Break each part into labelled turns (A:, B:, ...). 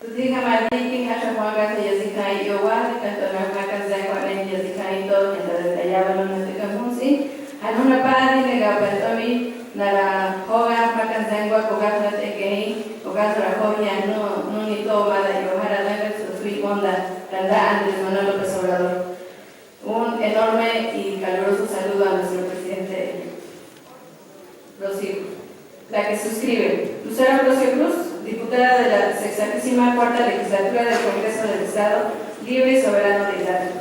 A: Tudika Maliki, Hashahuaga, Yazika, Yowa, Cantonaka, Zakwan, Yazika, Tallaba, Munsi, Anuna Padi, Negapatomi, Nara Hoga, Pakanzangua, Kogatna Tekei, Kogatra Hoya, Nunito, Mada, Yohara, Neves, Sui Onda, Tanda, Andrés Manuel López Obrador. Un enorme y caluroso saludo a nuestro presidente Rocío. La que suscribe, Lucero Rocío Cruz, diputada de la 64ª Legislatura del Congreso del Estado, libre y soberano de Hidalgo,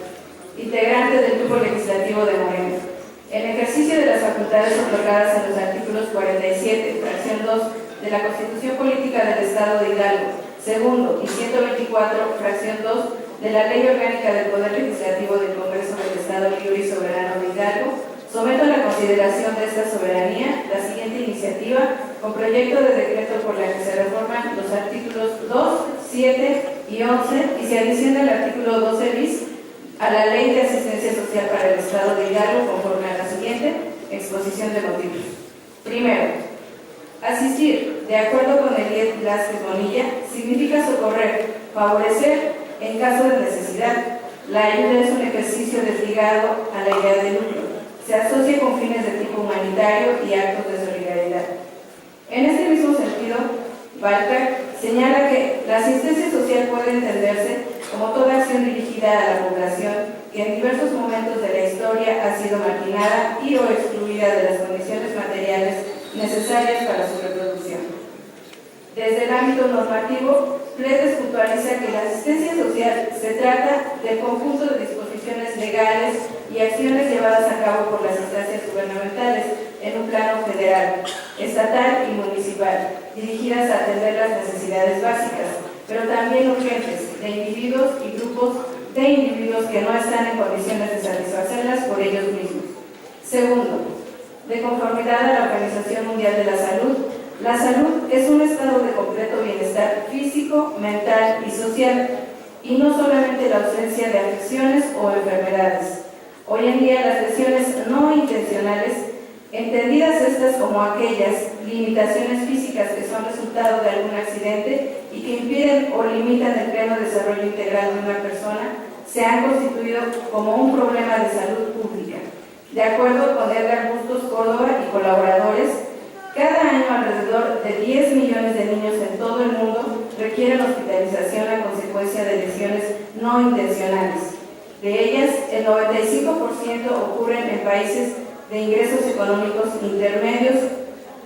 A: integrante del Grupo Legislativo de Morena. En ejercicio de las facultades otorgadas en los artículos 47, fracción 2 de la Constitución Política del Estado de Hidalgo, segundo y 124, fracción 2 de la Ley Orgánica del Poder Legislativo del Congreso del Estado Libre y Soberano de Hidalgo, someto a la consideración de esta soberanía la siguiente iniciativa con proyecto de decreto por la que se reforman los artículos 2, 7 y 11 y se adiciona el artículo 12 bis a la Ley de Asistencia Social para el Estado de Hidalgo conforme a la siguiente exposición de motivos. Primero, asistir, de acuerdo con Eliet Blasquez Bonilla, significa socorrer, favorecer en caso de necesidad. La ayuda es un ejercicio desligado a la idea de lucro. Se asocia con fines de tipo humanitario y actos de solidaridad. En este mismo sentido, Balcar señala que la asistencia social puede entenderse como toda acción dirigida a la población que en diversos momentos de la historia ha sido marginada y o excluida de las condiciones materiales necesarias para su reproducción. Desde el ámbito normativo, Fletes puntualiza que la asistencia social se trata del conjunto de disposiciones legales y acciones llevadas a cabo por las instancias gubernamentales en un plano federal, estatal y municipal, dirigidas a atender las necesidades básicas, pero también urgentes, de individuos y grupos de individuos que no están en condiciones de satisfacerlas por ellos mismos. Segundo, de conformidad a la Organización Mundial de la salud es un estado de completo bienestar físico, mental y social, y no solamente la ausencia de afecciones o enfermedades. Hoy en día las lesiones no intencionales, entendidas estas como aquellas limitaciones físicas que son resultado de algún accidente y que impiden o limitan el pleno desarrollo integral de una persona, se han constituido como un problema de salud pública. De acuerdo con Edgar Bustos Córdoba y colaboradores, cada año alrededor de 10 millones de niños en todo el mundo requieren hospitalización a consecuencia de lesiones no intencionales. De ellas, el 95% ocurren en países de ingresos económicos intermedios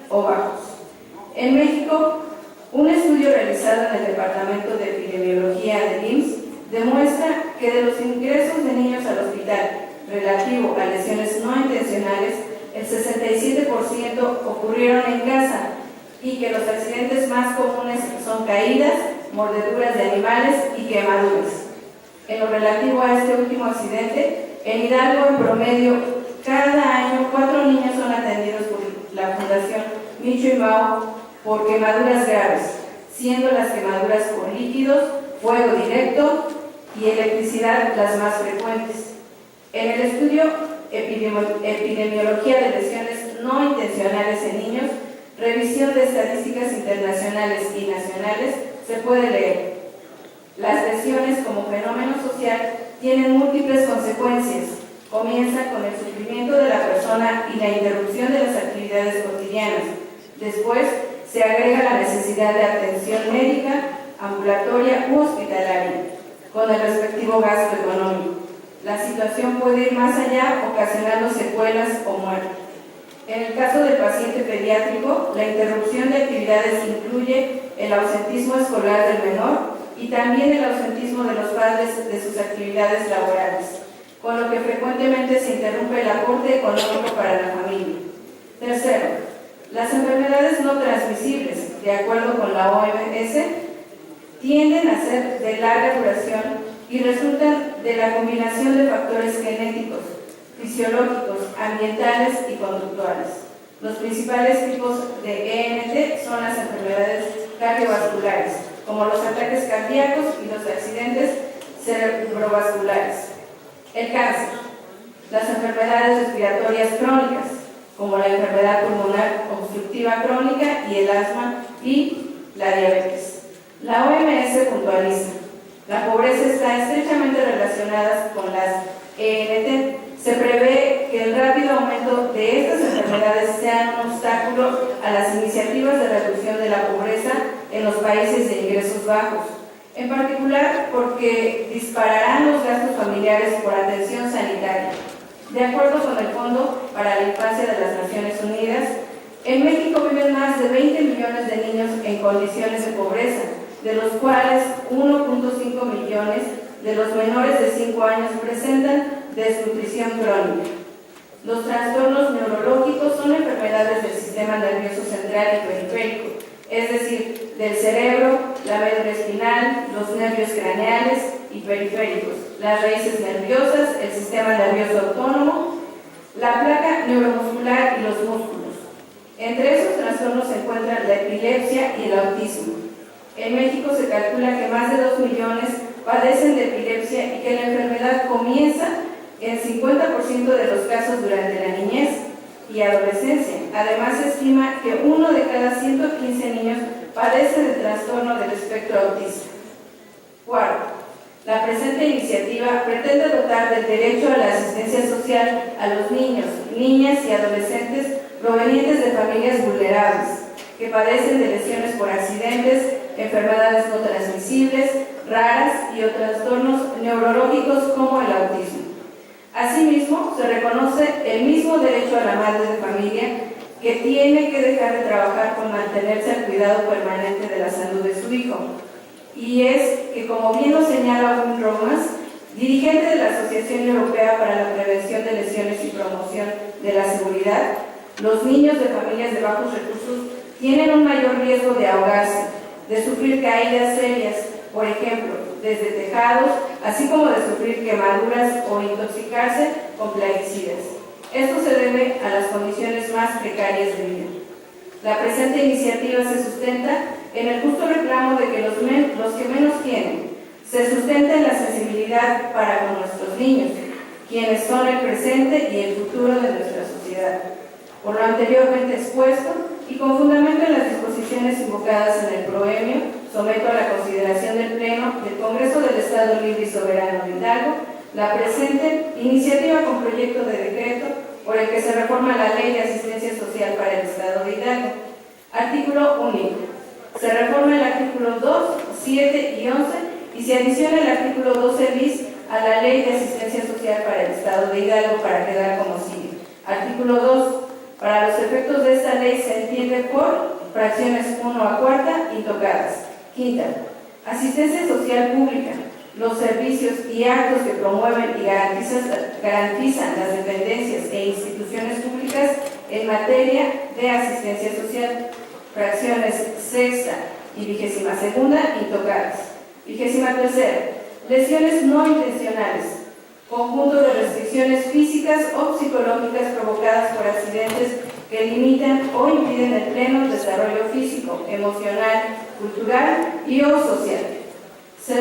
A: o bajos. En México, un estudio realizado en el Departamento de Epidemiología del IMSS demuestra que de los ingresos de niños al hospital relativo a lesiones no intencionales, el 67% ocurrieron en casa y que los accidentes más comunes son caídas, mordeduras de animales y quemaduras. En lo relativo a este último accidente, en Hidalgo en promedio, cada año 4 niños son atendidos por la Fundación Micho y Mau por quemaduras graves, siendo las quemaduras por líquidos, fuego directo y electricidad las más frecuentes. En el estudio Epidemiología de lesiones no intencionales en niños, revisión de estadísticas internacionales y nacionales, se puede leer: las lesiones como fenómeno social tienen múltiples consecuencias. Comienza con el sufrimiento de la persona y la interrupción de las actividades cotidianas. Después se agrega la necesidad de atención médica, ambulatoria u hospitalaria, con el respectivo gasto económico. La situación puede ir más allá, ocasionando secuelas o muerte. En el caso del paciente pediátrico, la interrupción de actividades incluye el ausentismo escolar del menor y también el ausentismo de los padres de sus actividades laborales, con lo que frecuentemente se interrumpe el aporte económico para la familia. Tercero, las enfermedades no transmisibles, de acuerdo con la OMS, tienden a ser de larga duración y resultan de la combinación de factores genéticos, fisiológicos, ambientales y conductuales. Los principales tipos de ENT son las enfermedades cardiovasculares, como los ataques cardíacos y los accidentes cerebrovasculares. El cáncer, las enfermedades respiratorias crónicas, como la enfermedad pulmonar obstructiva crónica y el asma y la diabetes. La OMS puntualiza: la pobreza está estrechamente relacionada con las ENT. Se prevé que el rápido aumento de estas enfermedades sea un obstáculo a las iniciativas de reducción de la pobreza en los países de ingresos bajos, en particular porque dispararán los gastos familiares por atención sanitaria. De acuerdo con el Fondo para la Infancia de las Naciones Unidas, en México viven más de 20 millones de niños en condiciones de pobreza, de los cuales 1.5 millones de los menores de 5 años presentan desnutrición crónica. Los trastornos neurológicos son enfermedades del sistema nervioso central y periférico, es decir, del cerebro, la médula espinal, los nervios craneales y periféricos, las raíces nerviosas, el sistema nervioso autónomo, la placa neuromuscular y los músculos. Entre esos trastornos se encuentran la epilepsia y el autismo. En México se calcula que más de 2 millones padecen de epilepsia y que la enfermedad comienza en 50% de los casos durante la niñez y adolescencia. Además, se estima que 1 de cada 115 niños padece de trastorno del espectro autista. Cuarto, la presente iniciativa pretende dotar del derecho a la asistencia social a los niños, niñas y adolescentes provenientes de familias vulnerables, que padecen de lesiones por accidentes, enfermedades no transmisibles, raras y o trastornos neurológicos como el autismo. Asimismo, se reconoce el mismo derecho a la madre de familia que tiene que dejar de trabajar por mantenerse al cuidado permanente de la salud de su hijo. Y es que, como bien lo señala Wim Romas, dirigente de la Asociación Europea para la Prevención de Lesiones y Promoción de la Seguridad, los niños de familias de bajos recursos tienen un mayor riesgo de ahogarse, de sufrir caídas serias, por ejemplo, desde tejados, así como de sufrir quemaduras o intoxicarse con plaguicidas. Esto se debe a las condiciones más precarias de vida. La presente iniciativa se sustenta en el justo reclamo de que los que menos tienen, se sustenta en la sensibilidad para con nuestros niños, quienes son el presente y el futuro de nuestra sociedad. Por lo anteriormente expuesto, y con fundamento en las disposiciones invocadas en el proemio, someto a la consideración del Pleno del Congreso del Estado Libre y Soberano de Hidalgo la presente iniciativa con proyecto de decreto por el que se reforma la Ley de Asistencia Social para el Estado de Hidalgo. Artículo único. Se reforma el artículo 2, 7 y 11 y se adiciona el artículo 12 bis a la Ley de Asistencia Social para el Estado de Hidalgo para quedar como sigue. Artículo 2. Para los efectos de esta ley se entiende por fracciones 1 a 4 intocadas. Quinta, asistencia social pública, los servicios y actos que promueven y garantizan las dependencias e instituciones públicas en materia de asistencia social. Fracciones sexta y 22ª intocadas. 23ª, lesiones no intencionales, conjunto de restricciones físicas o psicológicas provocadas por accidentes que limitan o impiden el pleno desarrollo físico, emocional, cultural y o social. Se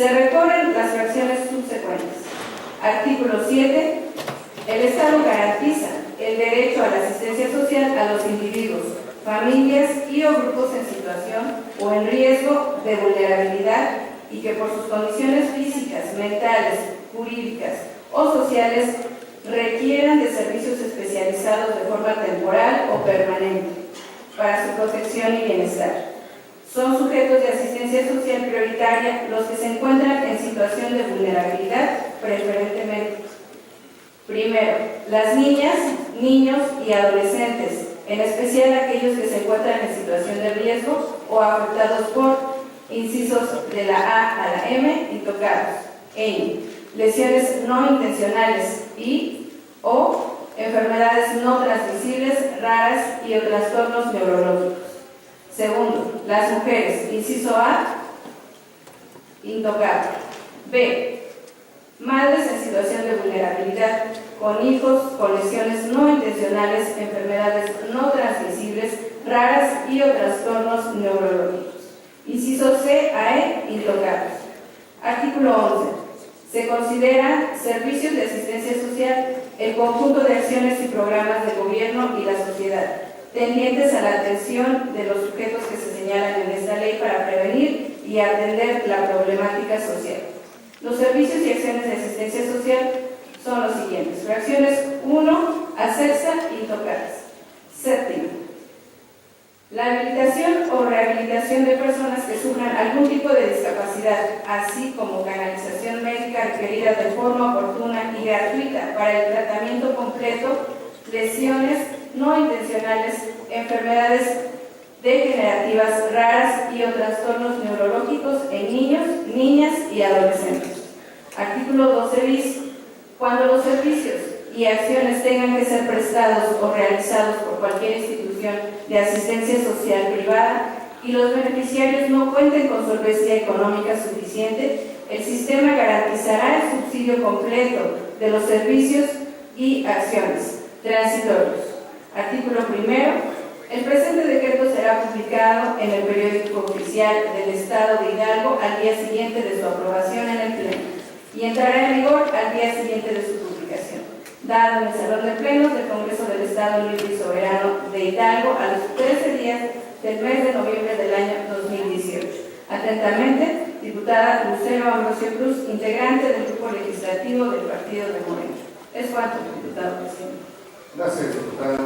A: recorren las fracciones subsecuentes. Artículo 7. El Estado garantiza el derecho a la asistencia social a los individuos, familias y o grupos en situación o en riesgo de vulnerabilidad y que por sus condiciones físicas, mentales, jurídicas o sociales requieran de servicios especializados de forma temporal o permanente para su protección y bienestar. Son sujetos de asistencia social prioritaria los que se encuentran en situación de vulnerabilidad preferentemente. Primero, las niñas, niños y adolescentes, en especial aquellos que se encuentran en situación de riesgo o afectados por incisos de la A a la M intocados. Lesiones no intencionales y o enfermedades no transmisibles raras y o trastornos neurológicos. Segundo, las mujeres, inciso A, intocable. B, madres en situación de vulnerabilidad, con hijos con lesiones no intencionales, enfermedades no transmisibles raras y o trastornos neurológicos. Inciso C a E, intocables. Artículo 11. Se considera servicios de asistencia social el conjunto de acciones y programas de gobierno y la sociedad tendientes a la atención de los sujetos que se señalan en esta ley para prevenir y atender la problemática social. Los servicios y acciones de asistencia social son los siguientes. Fracciones 1, hacerse intocadas. Séptima, la habilitación o rehabilitación de personas que sufran algún tipo de discapacidad, así como canalización médica requerida de forma oportuna y gratuita para el tratamiento completo, lesiones no intencionales, enfermedades degenerativas raras y o trastornos neurológicos en niños, niñas y adolescentes. Artículo 12 bis. Cuando los servicios y acciones tengan que ser prestados o realizados por cualquier institución de asistencia social privada y los beneficiarios no cuenten con solvencia económica suficiente, el sistema garantizará el subsidio completo de los servicios y acciones transitorios. Artículo 1. El presente decreto será publicado en el periódico oficial del Estado de Hidalgo al día siguiente de su aprobación en el Pleno y entrará en vigor al día siguiente de su publicación, dado en el Salón de Plenos del Congreso del Estado Libre y Soberano de Hidalgo a los 13 días del mes de noviembre del año 2018. Atentamente, diputada Lucero Ambrosio Cruz, integrante del Grupo Legislativo del Partido de Morena. Es cuanto, diputado presidente.
B: Gracias, diputada.